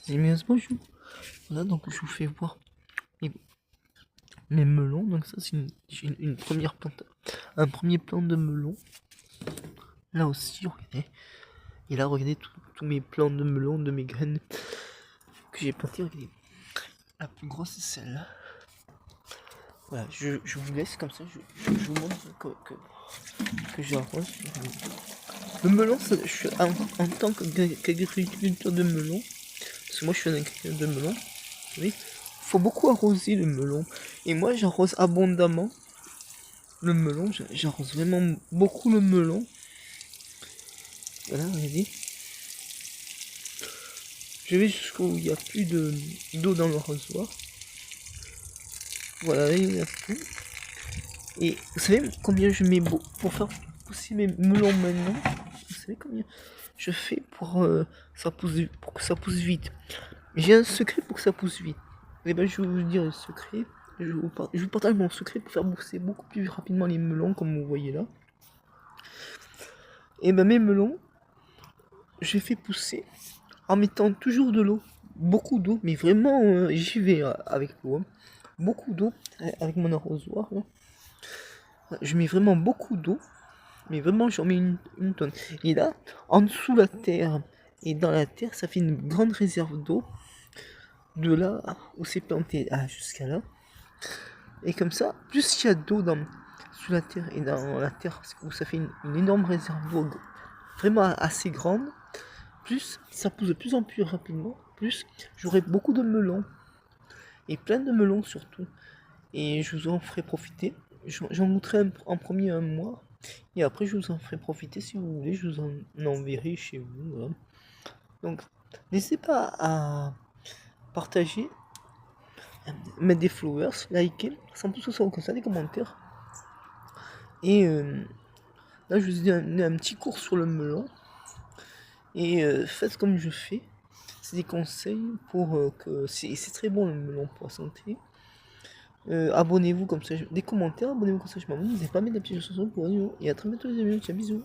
C'est bien ce bonjour. Voilà, donc je vous fais voir mes, mes melons. Donc ça c'est une première plante, un premier plant de melon. Là aussi, regardez. Et là, regardez tous mes plants de melon, de mes graines que j'ai plantées. Regardez. La plus grosse c'est celle-là. Voilà, je vous laisse comme ça, je vous montre que j'arrose. Le melon, je suis en tant qu'agriculteur de melon, parce que moi je suis un agriculteur de melon, oui, faut beaucoup arroser le melon. Et moi j'arrose abondamment le melon, j'arrose vraiment beaucoup le melon. Voilà, regardez. Je vais jusqu'où il n'y a plus d'eau dans le rasoir. Voilà, il y a tout. Et vous savez combien je mets pour faire pousser mes melons maintenant? Vous savez combien je fais pour que ça pousse vite? J'ai un secret pour que ça pousse vite. Et ben je vais vous dire le secret. Je vous partage mon secret pour faire pousser beaucoup plus rapidement les melons, comme vous voyez là. Et ben mes melons, je les fais pousser en mettant toujours de l'eau. Beaucoup d'eau, mais vraiment j'y vais avec l'eau. Hein. Beaucoup d'eau avec mon arrosoir. Là. Je mets vraiment beaucoup d'eau. Mais vraiment, j'en mets une tonne. Et là, en dessous la terre et dans la terre, ça fait une grande réserve d'eau. De là où c'est planté jusqu'à là. Et comme ça, plus il y a d'eau sous la terre et dans la terre, où ça fait une énorme réserve d'eau vraiment assez grande, plus ça pousse de plus en plus rapidement, plus j'aurai beaucoup de melons. Et plein de melons surtout. Et je vous en ferai profiter. J'en goûterai en premier un mois. Et après, je vous en ferai profiter si vous voulez. Je vous en enverrai chez vous. Voilà. Donc, n'hésitez pas à partager, mettre des followers, liker, sans plus que ça, comme ça, des commentaires. Et là, je vous ai donné un petit cours sur le melon. Et faites comme je fais. C'est des conseils pour que c'est très bon le melon pour la santé. Abonnez-vous comme ça, des commentaires, abonnez-vous comme ça, je m'abonne. N'hésitez pas à mettre des petites chansons pour nous. Et à très bientôt les amis, ciao, bisous.